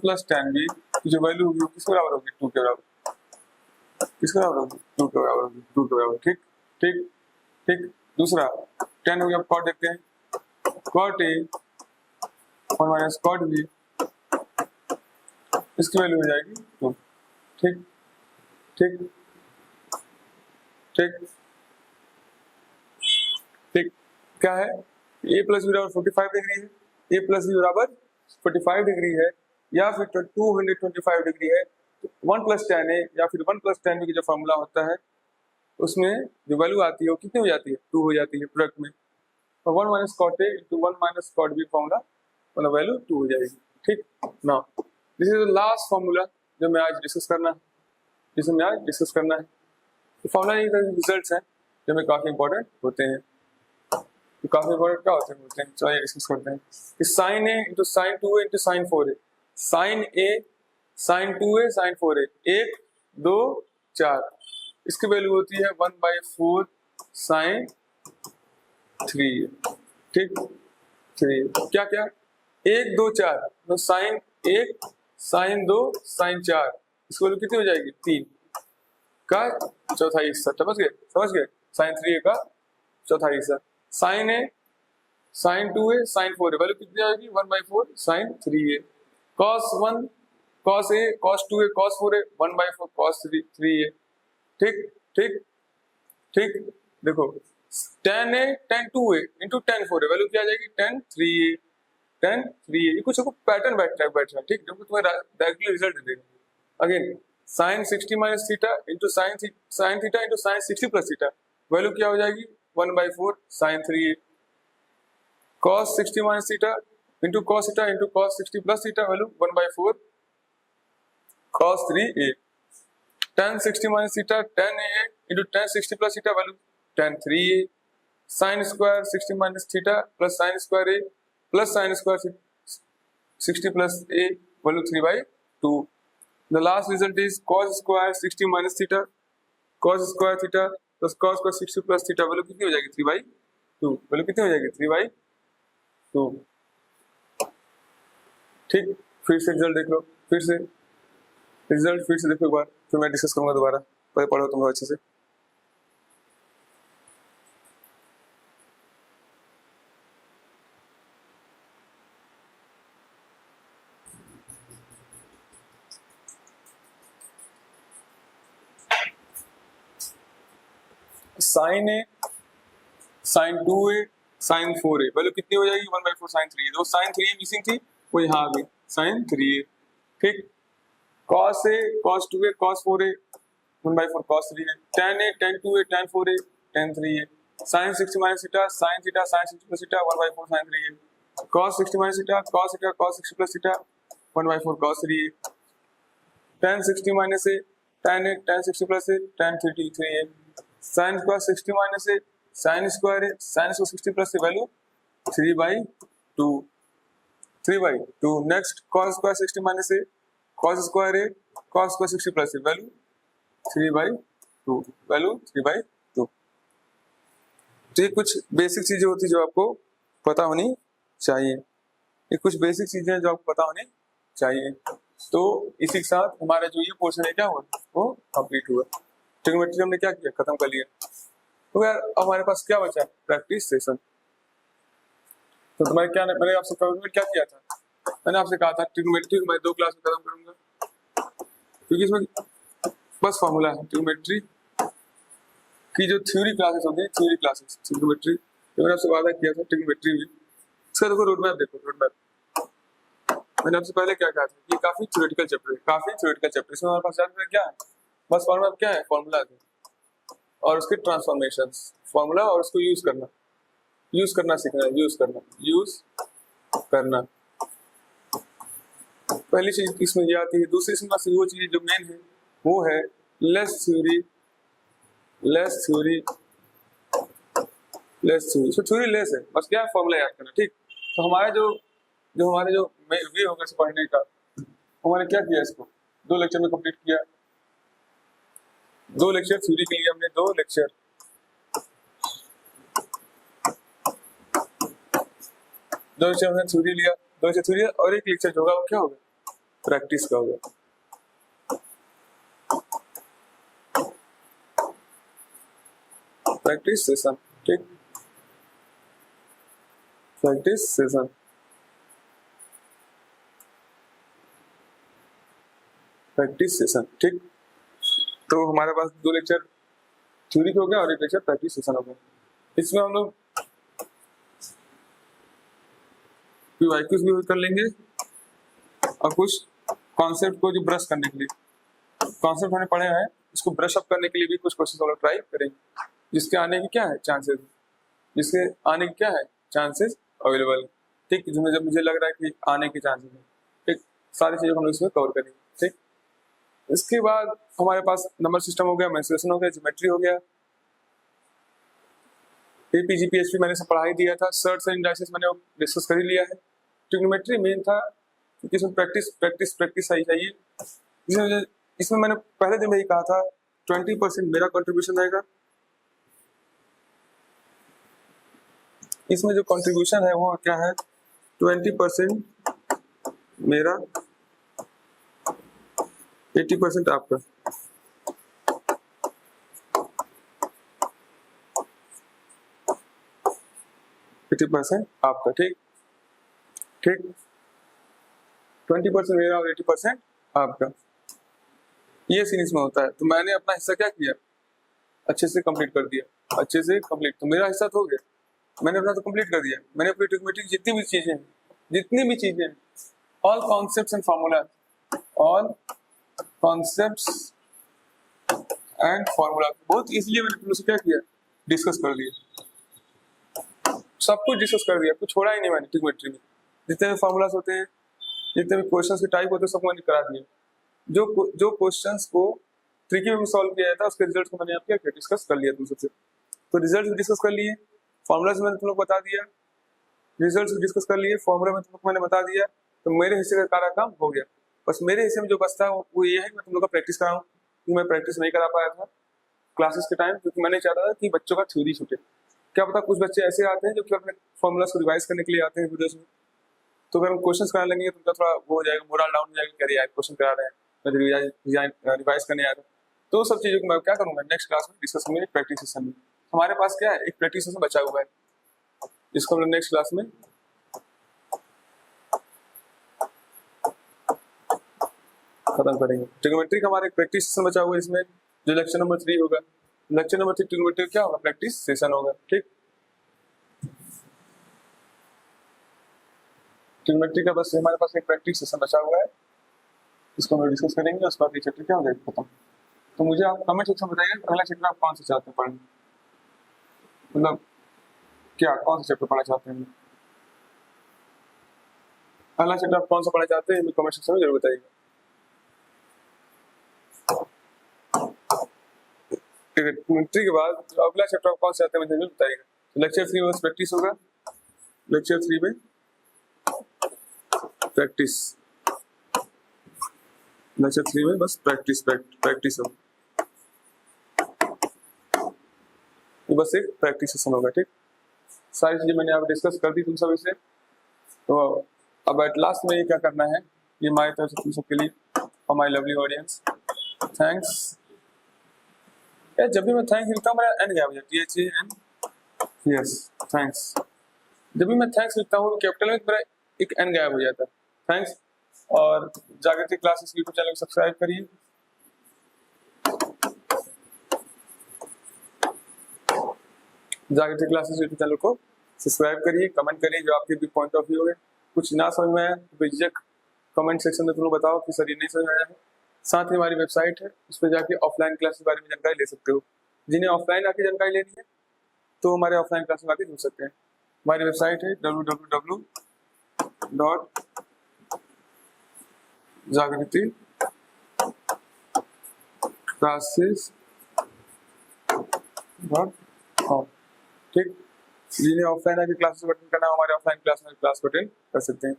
प्लस टेन बी की जो वैल्यू होगी वो किसके बराबर होगी, 2 के बराबर, किसके बराबर होगी, 2 के बराबर होगी, 2 के बराबर। ठीक ठीक ठीक, दूसरा 10 हो गया, कॉट देखते हैं, cot A 1 minus cot B, इसकी वैल्यू हो जाएगी 2। ठीक ठीक ठीक ठीक, क्या है, a प्लस बी बराबर 45 डिग्री है, a प्लस बी बराबर 45 डिग्री है, या फिर 225 डिग्री है, तो 1 प्लस टेन ए या फिर 1 प्लस टेन बी की जो फॉर्मूला होता है उसमें जो वैल्यू आती है वो कितनी हो जाती है, 2 हो जाती है प्रोडक्ट में, और 1 minus cot A into 1 minus cot B formula मतलब वैल्यू 2 हो जाएगी। ठीक, now this is the last formula जो मैं आज डिस्कस करना है, तो फॉर्मूला ये रिजल्ट्स हैं जो में काफी इंपॉर्टेंट होते हैं, तो काफी इंपॉर्टेंट क्या होते हैं, चलिए डिस्कस करते हैं कि sign A into sign 2 A into sign 4 A, sign A sign 2 A sign 4 ए, 1 2 4, इसकी वैल्यू होती है 1/4 साइन 3। ठीक, 3 क्या क्या, 1 2 4, तो साइन 1 साइन 2 साइन 4, इसकी वैल्यू कितनी हो जाएगी, 3 का चौथा हिस्सा। समझ गए, साइन 3 का चौथा हिस्सा, sign A sign 2 A sign 4 A, value कितनी आएगी, 1/4 sine 3 A, cos 1 cos A cos 2 A cos 4 A, 1/4 cos 3 ए। ठीक ठीक ठीक, देखो tan A tan 2 A into tan 4 A, value क्या आ जाएगी, tan 3 ए, ये कुछ पैटर्न बैठ रहा है। ठीक, जो तुम्हें डायरेक्टली रिजल्ट देगा। Again sine 60 minus theta into sine theta into sine 60 plus theta, value क्या हो जाएगी, 1/4 sine 3 A, cos 60 minus theta into cos theta into cos 60 plus theta, value 1/4 cos 3 A, tan 60 minus theta tan A into tan 60 plus theta, value tan 3 A, sine square 60 minus theta plus sine square A plus sine square 60 plus A value 3/2। The last result is cos square 60 minus theta cos square theta plus cos square 60 plus theta value कितनी हो जाएगी 3/2। Value कितनी हो जाएगी 3/2। ठीक, फिर से result देख लो, फिर से रिजल्ट फिर से देखो एक बार, फिर मैं डिस्कस करूंगा दोबारा, पहले पढ़ो तुम लोग अच्छे से। Sine A sine 2a sine 4a value कितनी हो जाएगी 1/4 साइन 3a। जो साइन 3a मिसिंग थी वो यहाँ आ गई साइन 3a। ठीक, cos a cos 2a cos 4a 1/4 cos 3a, tan a tan 2a tan 4a tan 3a, sin 60 minus theta sin 60 plus theta 1/4 sin 3a, cos 60 minus theta cos 60 plus theta 1/4 cos 3a, tan 60 minus a tan 60 plus a tan 3a, sin square 60 minus a sin square 60 plus a value 3/2 3/2। next cos square 60 minus a cos square 60 plus a value 3/2 value 3/2। तो ये कुछ basic चीजें होती जो आपको पता होनी चाहिए, ये कुछ बेसिक चीजें जो आपको पता होनी चाहिए। तो इसी के साथ हमारा जो ये पोर्शन है क्या हुआ वो कंप्लीट हुआ। ट्रिग्नोमेट्री हमने क्या किया, खत्म कर लिया। तो यार अब हमारे पास क्या बचा, प्रैक्टिस सेशन। तो तुम्हारे क्या, मैंने आपसे क्या किया था, मैंने आपसे कहा था ट्रिग्नोमेट्री मैं 2 क्लास में खत्म करूंगा, क्योंकि इसमें बस फॉर्मूला है। ट्रिग्नोमेट्री की जो थ्योरी क्लासेस होती है, थ्योरी क्लासेस ट्रिग्नोमेट्री, तो मैंने आपसे वादा किया था ट्रिग्नोमेट्री में। इसका देखो रोड मैप, देखो रोड मैप। मैंने आपसे पहले क्या कहा था कि काफी थ्योरेटिकल चैप्टर है, काफी थ्योरेटिकल चैप्टर। इसमें हमारे पास जानते क्या है, बस फॉर्मूला क्या है, फॉर्मूला है और उसके ट्रांसफॉर्मेशंस, फॉर्मूला और उसको यूज करना सीखना है, यूज करना। पहली चीज इसमें ये आती है। दूसरी इसमें वो चीज जो मेन है वो है लेस थ्योरी। इसमें थ्योरी लेस है, बस क्या है, फॉर्मूला याद करना। ठीक, तो हमारा जो हमारे जो वे होगा इस पढ़ने का, हमारे क्या किया, इसको 2 लेक्चर में कंप्लीट किया। 2 लेक्चर थ्योरी के लिए हमने 2 लेक्चर हमने थ्योरी लिया, 2 लेक्चर थ्योरी और 1 लेक्चर जो होगा वो क्या होगा, प्रैक्टिस का होगा। Practice session. ठीक, प्रैक्टिस सेशन। ठीक, तो हमारे पास 2 लेक्चर थ्योरी हो गया और 1 लेक्चर प्रैक्टिस सेशन हो गया। इसमें हम लोग वाइक्यूज भी कर लेंगे और कुछ कॉन्सेप्ट को जो ब्रश करने के लिए कॉन्सेप्ट हमने पढ़े हैं, इसको ब्रश अप करने के लिए भी कुछ क्वेश्चन हम लोग ट्राई करेंगे, जिसके आने की क्या है चांसेस, अवेलेबल। ठीक, जिसमें जब मुझे लग रहा है कि आने के चांसेस है। ठीक, सारी चीजें हम लोग इसमें कवर करेंगे। ठीक, इसके बाद हमारे पास नंबर सिस्टम हो गया, मेंसुरेशन हो गया, ज्योमेट्री हो गया, एपीजीपीएचपी मैंने सब पढ़ाई दिया था, सर्ट्स एंड इंडाइसेस मैंने डिस्कस कर ही लिया है। ट्रिग्नोमेट्री मेन था क्योंकि इसमें प्रैक्टिस आई चाहिए। इसमें मैंने पहले दिन में ही कहा था 20% मेरा कंट्रीब्यूशन रहेगा। इसमें जो कंट्रीब्यूशन है वो क्या है, 20% मेरा, 80% आपका। आपका। ठीक, 20% मेरा और 80% आपका, ये सीन इसमें होता है। तो मैंने अपना हिस्सा क्या किया, अच्छे से कंप्लीट कर दिया, तो मेरा हिस्सा तो हो गया, मैंने अपना तो कंप्लीट कर दिया। मैंने अपनी ट्रिग्नोमेट्री की जितनी भी चीजें हैं, ऑल कॉन्सेप्ट्स एंड फार्मूला, बहुत इजीली मैंने तुमसे क्या किया, डिस्कस कर दिया, सब कुछ डिस्कस कर दिया, कुछ छोड़ा ही नहीं मैंने। ट्रिग्नोमेट्री में जितने भी फार्मूलास होते हैं, जितने भी क्वेश्चंस के टाइप होते हैं, सब मैंने करा दिया। जो क्वेश्चंस को ट्रिकी वे में सॉल्व किया जाता है, उसके रिजल्ट्स को मैंने आप क्या किया, डिस्कस कर लिया तुम सबसे। तो रिजल्ट भी डिस्कस कर लिए, फॉर्मूलाज मैंने तुम लोग बता दिया, रिजल्ट्स डिस्कस कर लिए, फॉर्मूला में तुम लोग मैंने बता दिया, तो मेरे हिस्से का सारा काम हो गया। बस मेरे हिस्से में जो बचता है वो ये है कि मैं तुम लोग का प्रैक्टिस कराऊं, क्योंकि मैं प्रैक्टिस नहीं करा पाया था क्लासेस के टाइम, क्योंकि मैंने चाहता था कि बच्चों का थ्योरी छूटे। क्या पता कुछ बच्चे ऐसे आते हैं जो कि अपने फॉर्मूलाज को रिवाइज करने के लिए आते हैं वीडियोस में, तो अगर हम क्वेश्चन कराने लगेंगे तो उनका थोड़ा वो हो जाएगा, मोरल डाउन हो जाएगा, कह रहे यार क्वेश्चन करा रहे हैं, मैं रिवाइज करने आया था। तो सब चीज़ों को मैं क्या करूँगा नेक्स्ट क्लास में डिस्कस करेंगे प्रैक्टिस सेशन में। हमारे पास क्या है, एक प्रैक्टिस सेशन बचा हुआ है, जिसको हम लोग नेक्स्ट क्लास में खत्म करेंगे। ट्रिग्नोमेट्री का हमारा एक प्रैक्टिस सेशन बचा हुआ है, इसमें जो लेक्चर नंबर 3 होगा, लेक्चर नंबर 3 ट्रिग्नोमेट्री क्या होगा, प्रैक्टिस सेशन होगा। ठीक, ट्रिग्नोमेट्री का बस हमारे पास एक प्रैक्टिस सेशन बचा हुआ है, इसको हम डिस्कस करेंगे, उसके बाद ये चैप्टर क्या हो जाएगा खत्म। तो मुझे आप कमेंट सेक्शन में बताइए पहला चैप्टर आप कौन सा चाहते हैं पढ़ना, मतलब क्या कौन सा चैप्टर पढ़ना चाहते हैं, पहला चैप्टर आप कौन सा पढ़ना चाहते हैं कमेंट सेक्शन में जरूर बताइएगा। ट्रिग्नोमेट्री के बाद अगला चैप्टर आप कौन सा चाहते हैं मुझे जरूर बताइएगा। तो लेक्चर 3 में प्रैक्टिस होगा, लेक्चर 3 में प्रैक्टिस, लेक्चर 3 में बस प्रैक्टिस हो, ये बस एक प्रैक्टिस सेशन होगा। ठीक, सारी चीजें मैंने आप डिस्कस कर दी तुम सभी से। तो अब एट लास्ट में ये क्या करना है, ये हमारी तरफ से तुम सबके लिए और माय लवली ऑडियंस, थैंक्स। यार जब भी मैं थैंक्स लिखता हूँ मेरा एन गायब हो जाती है, THAN, यस थैंक्स। जब भी मैं थैंक्स लिखता हूँ कैपिटल में तो मेरा एक एन गायब हो जाता है, थैंक्स। और जागृति क्लासेस यूट्यूब चैनल को सब्सक्राइब करिए, जागृति क्लासेस यूट्यूब चैनल को सब्सक्राइब करिए, कमेंट करिए जो आपके भी पॉइंट ऑफ व्यू है। कुछ ना समझ में आया तो बेझिझक कमेंट सेक्शन में तुम लोग बताओ कि सर ये नहीं समझ में आया है। साथ ही हमारी वेबसाइट है, उस पर जाके ऑफलाइन क्लास के बारे में जानकारी ले सकते हो। जिन्हें ऑफलाइन आके जानकारी लेनी है तो हमारे ऑफलाइन क्लास में आके जुड़ सकते हैं। हमारी वेबसाइट है www.jagriti-classes.com। ठीक, जिन्हें ऑफलाइन आके क्लासेस अटेंड करना है हमारे ऑफलाइन क्लास में क्लास को अटेंड कर सकते हैं।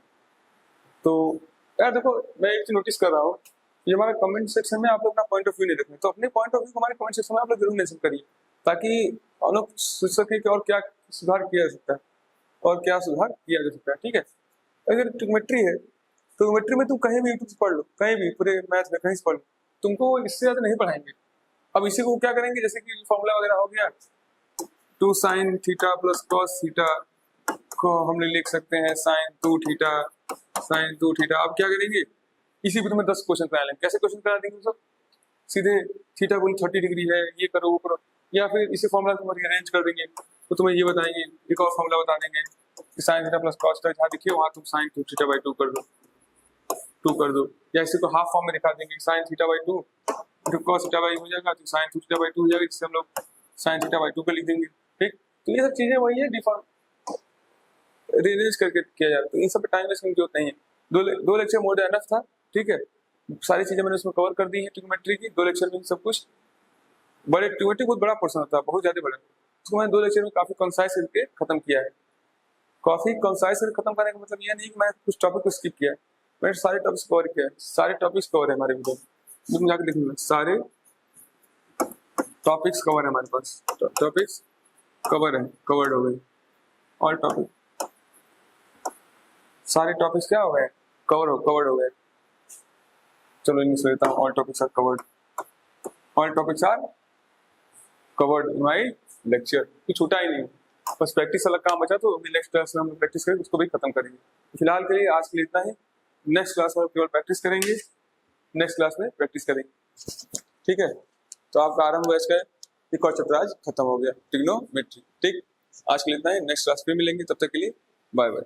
तो यार देखो मैं एक चीज नोटिस कर रहा हूँ, ये हमारे कमेंट सेक्शन में आप लोग अपना पॉइंट ऑफ व्यू नहीं रखते, तो अपने पॉइंट ऑफ व्यू हमारे कमेंट सेक्शन में आप लोग जरूर मेंशन करिए, ताकि हम लोग सोच सके कि और क्या सुधार किया जा सकता है और क्या सुधार किया जा सकता है। ठीक है, अगर ट्रिग्नोमेट्री है तो ट्रिग्नोमेट्री में तुम कहीं भी यूट्यूब से पढ़ लो, कहीं भी पूरे मैथ में कहीं से पढ़ लो, तुमको इससे ज्यादा नहीं पढ़ाएंगे। अब इसी को क्या करेंगे, जैसे कि फॉर्मूला वगैरह हो गया, 2 sin theta plus cos theta को हम लोग लिख सकते हैं sin 2 थीटा sin 2 थीटा। अब क्या करेंगे, इसी पे तुम्हें 10 क्वेश्चन करा लेंगे। कैसे क्वेश्चन करा देंगे सब, सीधे थीटा बोल 30 डिग्री है, ये करो वो करो, या फिर इसी फॉर्मूला को रीअरेंज कर देंगे तो तुम्हें ये बताएंगे, एक और फॉर्मूला बता देंगे कि sin theta plus cos theta, जहाँ देखिए वहाँ तुम sin 2 थीटा बाई 2 कर दो, या इसी को हाफ फॉर्म में दिखा देंगे sin theta by 2 cos theta by हो जाएगा तो sin 2 थीटा बाई 2 हो जाएगा, जिससे हम लोग sin थीटा बाई 2 पे लिख देंगे। ठीक, तो ये सब चीजें वही है, डिफॉर्म रीअरेंज करके किया जाता है, तो इन सब पे टाइम वेस्ट करने की जरूरत नहीं है। दो लेक्चर मोर देन एनफ था। ठीक है, सारी चीजें मैंने उसमें कवर कर दी है ट्रिग्नोमेट्री की, 2 लेक्चर में सब कुछ। बड़े ट्रिग्नोमेट्री बहुत बड़ा पोर्शन होता है, बहुत ज्यादा बड़ा, उसको मैंने 2 लेक्चर में काफी कंसाइज करके खत्म किया है। काफी कंसाइज करके खत्म करने का मतलब ये नहीं कि मैं कुछ टॉपिक को स्किप किया है, मैंने सारे टॉपिक्स कवर किया है, सारे टॉपिक्स कवर है हमारे वीडियो में, तुम जाकर देखूंगा सारे टॉपिक्स कवर है हमारे पास, टॉपिक्स कवर है, कवर्ड हो गए ऑल टॉपिक, सारे टॉपिक्स क्या हो गए, कवर्ड हो गए। चलो इंग्लिश लेता हूँ, all topics are covered, all topics are covered in my lecture. कुछ छूटा ही नहीं, बस प्रैक्टिस अलग काम बचा, तो नेक्स्ट क्लास में हम प्रैक्टिस करेंगे, उसको भी खत्म करेंगे। फिलहाल के लिए आज के लिए इतना ही, नेक्स्ट क्लास में केवल प्रैक्टिस करेंगे, नेक्स्ट क्लास में प्रैक्टिस करेंगे। ठीक है, तो आपका आरंभ बैच का एक और चैप्टर आज खत्म हो गया, ट्रिग्नोमेट्री। ठीक, आज के लिए इतना ही, नेक्स्ट क्लास में मिलेंगे, तब तक के लिए बाय बाय।